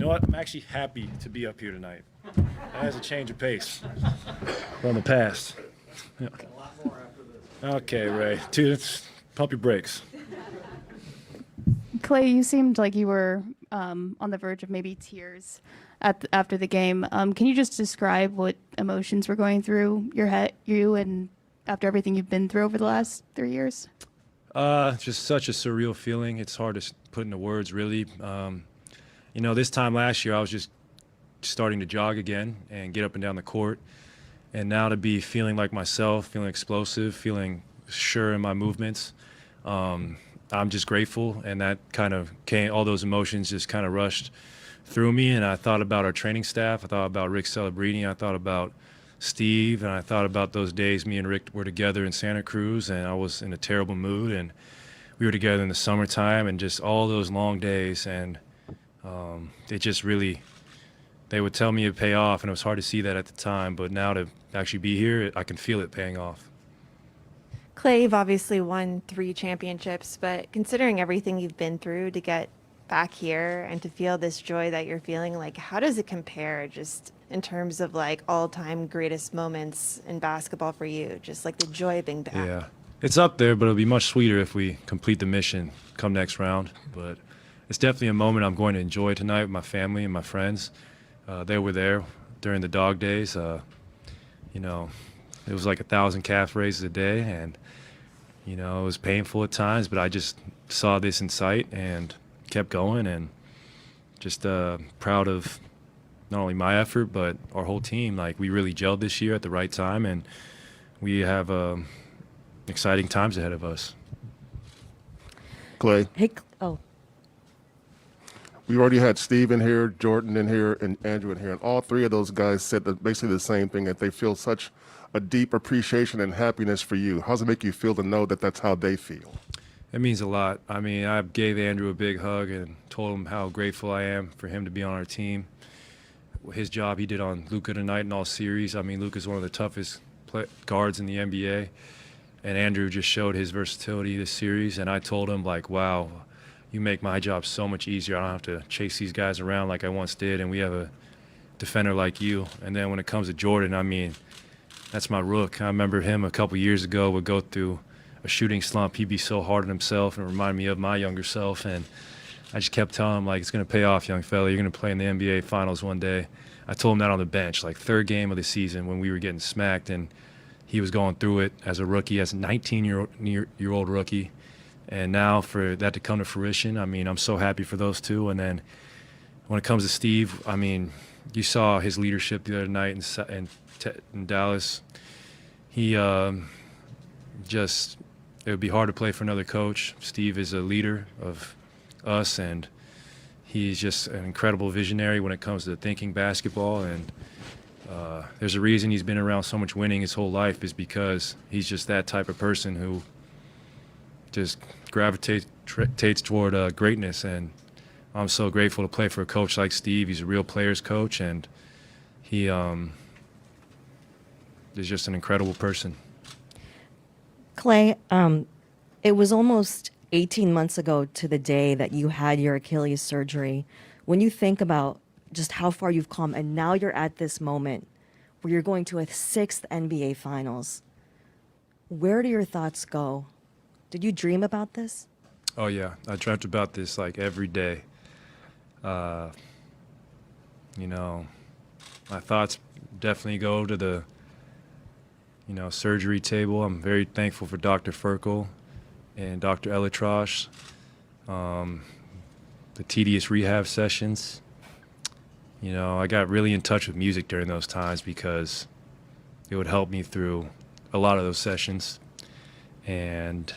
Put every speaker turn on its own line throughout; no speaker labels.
know what? I'm actually happy to be up here tonight. That has a change of pace from the past. Yeah. Okay, Ray. Pump your brakes.
Klay, you seemed like you were on the verge of maybe tears after the game. Can you just describe what emotions were going through you and after everything you've been through over the last 3 years?
Just such a surreal feeling. It's hard to put into words, really. This time last year, I was just starting to jog again and get up and down the court. And now to be feeling like myself, feeling explosive, feeling sure in my movements, I'm just grateful. And that kind of all those emotions just kind of rushed through me. And I thought about our training staff. I thought about Rick Celebrini. I thought about Steve. And I thought about those days me and Rick were together in Santa Cruz. And I was in a terrible mood. And we were together in the summertime and just all those long days. And it just really, they would tell me it'd pay off. And it was hard to see that at the time. But now to actually be here, I can feel it paying off.
Klay, you've obviously won 3 championships, but considering everything you've been through to get back here and to feel this joy that you're feeling, like, how does it compare just in terms of like all-time greatest moments in basketball for you? Just like the joy of being back.
Yeah, it's up there, but it'll be much sweeter if we complete the mission come next round. But it's definitely a moment I'm going to enjoy tonight with my family and my friends. They were there during the dog days. It was like 1,000 calf raises a day, and it was painful at times, but I just saw this in sight and kept going, and just proud of not only my effort but our whole team. Like, we really gelled this year at the right time, and we have exciting times ahead of us.
Klay.
Hey,
We already had Steve in here, Jordan in here, and Andrew in here, and all 3 of those guys said basically the same thing, that they feel such a deep appreciation and happiness for you. How does it make you feel to know that that's how they feel?
It means a lot. I mean, I gave Andrew a big hug and told him how grateful I am for him to be on our team. His job he did on Luka tonight in all series. I mean, Luka's one of the toughest guards in the NBA, and Andrew just showed his versatility this series, and I told him, like, wow, you make my job so much easier. I don't have to chase these guys around like I once did, and we have a defender like you. And then when it comes to Jordan, I mean, that's my rook. I remember him a couple years ago would go through a shooting slump. He'd be so hard on himself and remind me of my younger self. And I just kept telling him, like, it's going to pay off, young fella. You're going to play in the NBA Finals one day. I told him that on the bench, like 3rd game of the season when we were getting smacked, and he was going through it as a rookie, as a 19-year-old rookie. And now for that to come to fruition, I mean, I'm so happy for those 2. And then when it comes to Steve, I mean, you saw his leadership the other night in Dallas. He it would be hard to play for another coach. Steve is a leader of us, and he's just an incredible visionary when it comes to thinking basketball. And there's a reason he's been around so much winning his whole life, is because he's just that type of person who just gravitates toward greatness. And I'm so grateful to play for a coach like Steve. He's a real player's coach, and he is just an incredible person.
Klay, it was almost 18 months ago to the day that you had your Achilles surgery. When you think about just how far you've come, and now you're at this moment where you're going to a 6th NBA Finals, where do your thoughts go? Did you dream about this?
Oh, yeah. I dreamt about this, like, every day. My thoughts definitely go to the, surgery table. I'm very thankful for Dr. Ferkel and Dr. Elitrosh, the tedious rehab sessions. I got really in touch with music during those times because it would help me through a lot of those sessions. And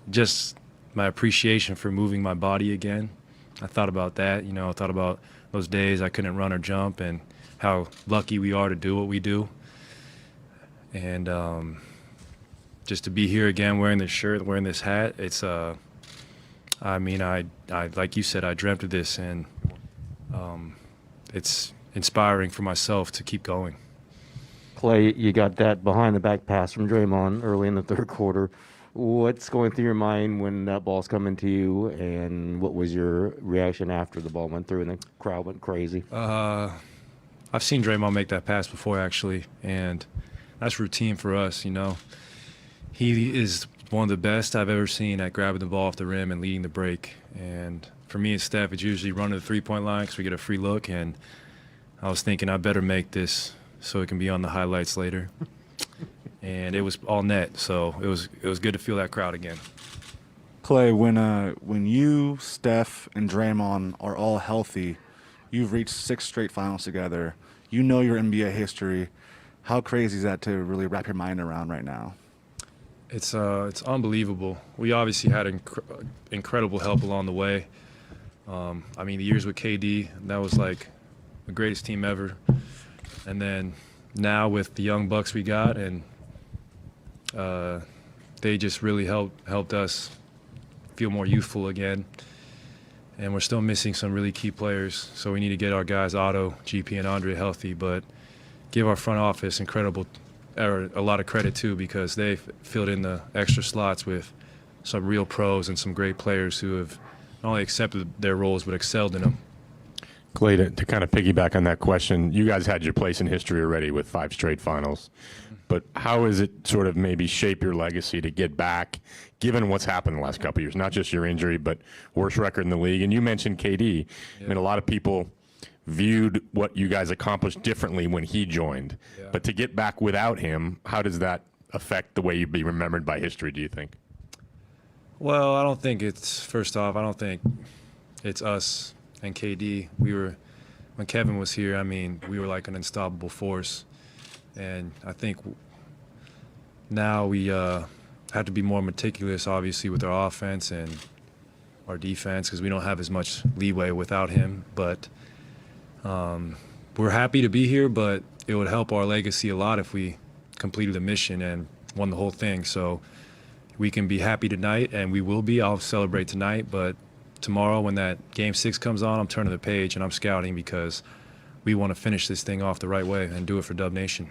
just my appreciation for moving my body again. I thought about that, I thought about those days I couldn't run or jump and how lucky we are to do what we do. And just to be here again wearing this shirt, wearing this hat, it's, I like you said, I dreamt of this, and it's inspiring for myself to keep going.
Klay, you got that behind the back pass from Draymond early in the 3rd quarter. What's going through your mind when that ball's coming to you, and what was your reaction after the ball went through and the crowd went crazy?
I've seen Draymond make that pass before, actually, and that's routine for us, you know. He is one of the best I've ever seen at grabbing the ball off the rim and leading the break. And for me and Steph, it's usually run to the three-point line because we get a free look, and I was thinking I better make this so it can be on the highlights later. And it was all net, so it was good to feel that crowd again.
Klay, when you, Steph, and Draymond are all healthy, you've reached 6 straight finals together. You know your NBA history. How crazy is that to really wrap your mind around right now?
It's unbelievable. We obviously had incredible help along the way. I mean, the years with KD, that was like the greatest team ever. And then now with the young Bucks we got, and they just really helped us feel more youthful again. And we're still missing some really key players, so we need to get our guys Otto, GP, and Andre healthy. But give our front office a lot of credit too, because they filled in the extra slots with some real pros and some great players who have not only accepted their roles but excelled in them.
Klay, to kind of piggyback on that question, you guys had your place in history already with 5 straight finals. But how is it sort of maybe shape your legacy to get back, given what's happened the last couple of years? Not just your injury, but worst record in the league. And you mentioned KD. Yeah. I mean, a lot of people viewed what you guys accomplished differently when he joined. Yeah. But to get back without him, how does that affect the way you'd be remembered by history, do you think?
Well, I don't think I don't think it's us and KD. When Kevin was here, I mean, we were like an unstoppable force. And I think now we have to be more meticulous, obviously, with our offense and our defense, because we don't have as much leeway without him. But we're happy to be here, but it would help our legacy a lot if we completed the mission and won the whole thing. So we can be happy tonight, and we will be. I'll celebrate tonight, but tomorrow when that Game 6 comes on, I'm turning the page and I'm scouting, because we want to finish this thing off the right way and do it for Dub Nation.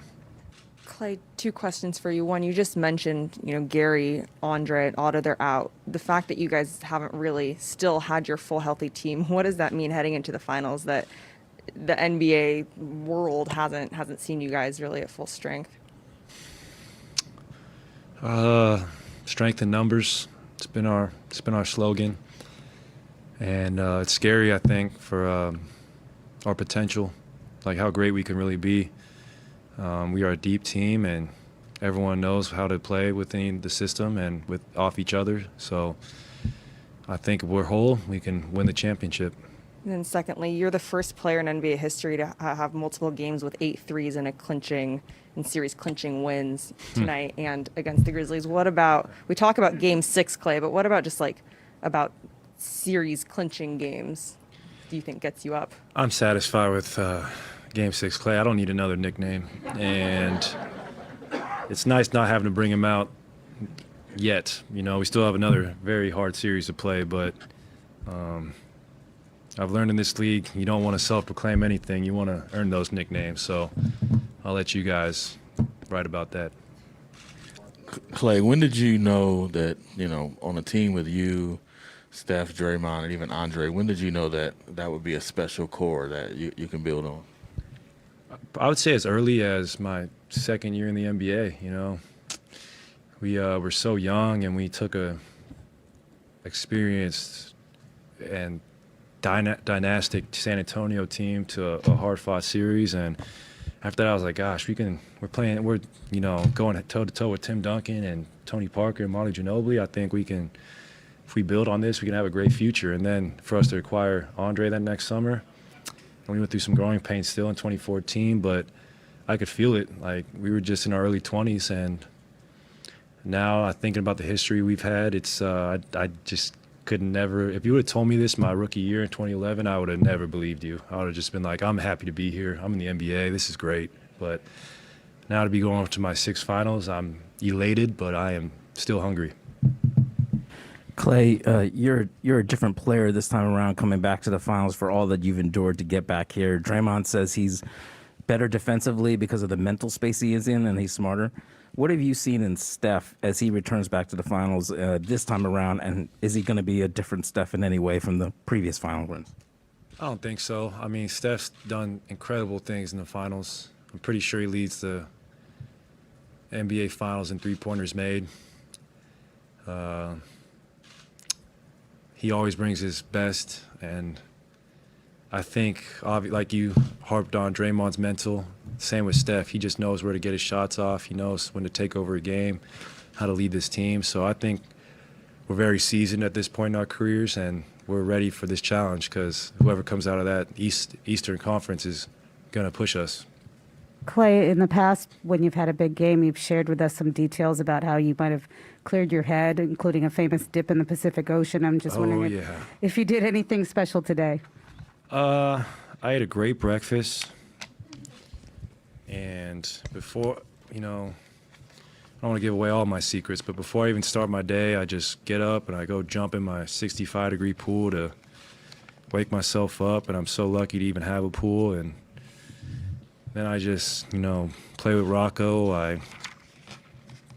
Klay, 2 questions for you. One, you just mentioned, Gary, Andre, and Otto, they're out. The fact that you guys haven't really still had your full healthy team, what does that mean heading into the finals, that the NBA world hasn't seen you guys really at full strength?
Strength in numbers. It's been our slogan. And it's scary, I think, for our potential, like how great we can really be. We are a deep team, and everyone knows how to play within the system and off each other. So I think if we're whole, we can win the championship.
And then secondly, you're the first player in NBA history to have multiple games with 8 threes and series clinching wins tonight and against the Grizzlies. What about, we talk about Game 6, Klay, but what about just about series clinching games do you think gets you up?
I'm satisfied with Game 6, Klay. I don't need another nickname. And it's nice not having to bring him out yet. We still have another very hard series to play, but I've learned in this league, you don't want to self-proclaim anything. You want to earn those nicknames. So I'll let you guys write about that.
Klay, when did you know that, on a team with you, Steph, Draymond, and even Andre, when did you know that that would be a special core that you can build on?
I would say as early as my second year in the NBA, We were so young, and we took a experienced and dynastic San Antonio team to a hard-fought series, and after that I was like, gosh, we're going toe-to-toe with Tim Duncan and Tony Parker and Manu Ginobili. I think we can, if we build on this, we can have a great future. And then for us to acquire Andre that next summer, and we went through some growing pains still in 2014, but I could feel it. Like, we were just in our early 20s, and now thinking about the history we've had, it's I just could never, if you would have told me this my rookie year in 2011, I would have never believed you. I would have just been like, I'm happy to be here. I'm in the NBA. This is great. But now to be going to my 6 finals, I'm elated, but I am still hungry.
Klay, you're a different player this time around, coming back to the finals for all that you've endured to get back here. Draymond says he's better defensively because of the mental space he is in, and he's smarter. What have you seen in Steph as he returns back to the finals this time around, and is he going to be a different Steph in any way from the previous final runs?
I don't think so. I mean, Steph's done incredible things in the finals. I'm pretty sure he leads the NBA Finals in three-pointers made. He always brings his best, and I think, like you harped on, Draymond's mental. Same with Steph. He just knows where to get his shots off. He knows when to take over a game, how to lead this team. So I think we're very seasoned at this point in our careers, and we're ready for this challenge because whoever comes out of that Eastern Conference is going to push us.
Klay, in the past, when you've had a big game, you've shared with us some details about how you might have cleared your head, including a famous dip in the Pacific Ocean. I'm just wondering if you did anything special today.
I ate a great breakfast, and before, I don't want to give away all my secrets, but before I even start my day, I just get up and I go jump in my 65-degree pool to wake myself up, and I'm so lucky to even have a pool. And then I just, play with Rocco. I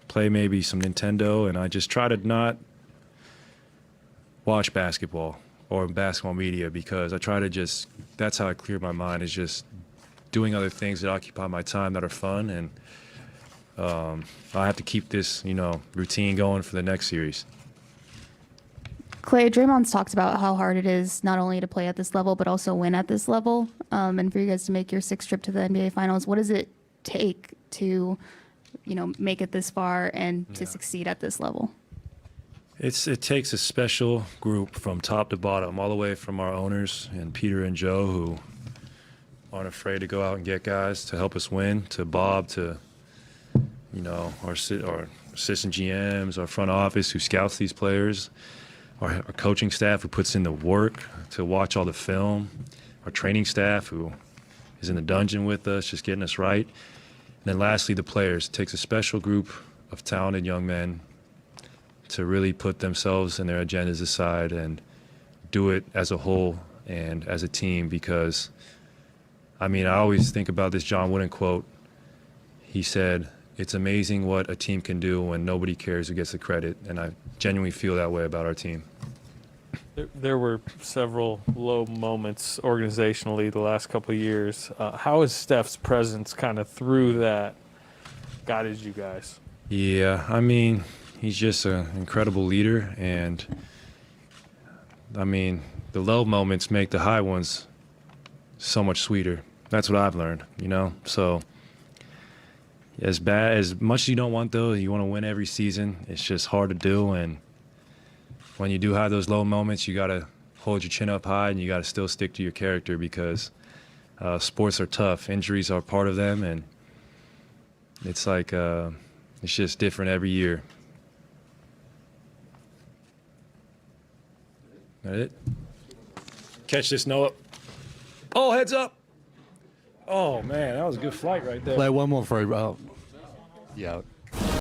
play maybe some Nintendo, and I just try to not watch basketball or basketball media because I try to that's how I clear my mind, is just doing other things that occupy my time that are fun. And I have to keep this, routine going for the next series.
Klay, Draymond's talked about how hard it is not only to play at this level, but also win at this level. And for you guys to make your sixth trip to the NBA Finals, what does it take to, make it this far and to succeed at this level?
It takes a special group from top to bottom, all the way from our owners and Peter and Joe, who aren't afraid to go out and get guys to help us win, to Bob, to our assistant GMs, our front office who scouts these players, our coaching staff who puts in the work to watch all the film, our training staff who is in the dungeon with us, just getting us right. And then lastly, the players. It takes a special group of talented young men to really put themselves and their agendas aside and do it as a whole and as a team, because, I always think about this John Wooden quote. He said, "It's amazing what a team can do when nobody cares who gets the credit," and I genuinely feel that way about our team.
There were several low moments organizationally the last couple of years. How has Steph's presence kind of through that guided you guys?
Yeah, he's just an incredible leader, and the low moments make the high ones so much sweeter. That's what I've learned, So as much as you don't want those, you want to win every season. It's just hard to do, and when you do have those low moments, you got to hold your chin up high, and you got to still stick to your character, because sports are tough. Injuries are part of them, and it's like it's just different every year. That it? Catch this, Noah. Oh, heads up. Oh, man, that was a good flight right there.
Play one more for you. Yeah.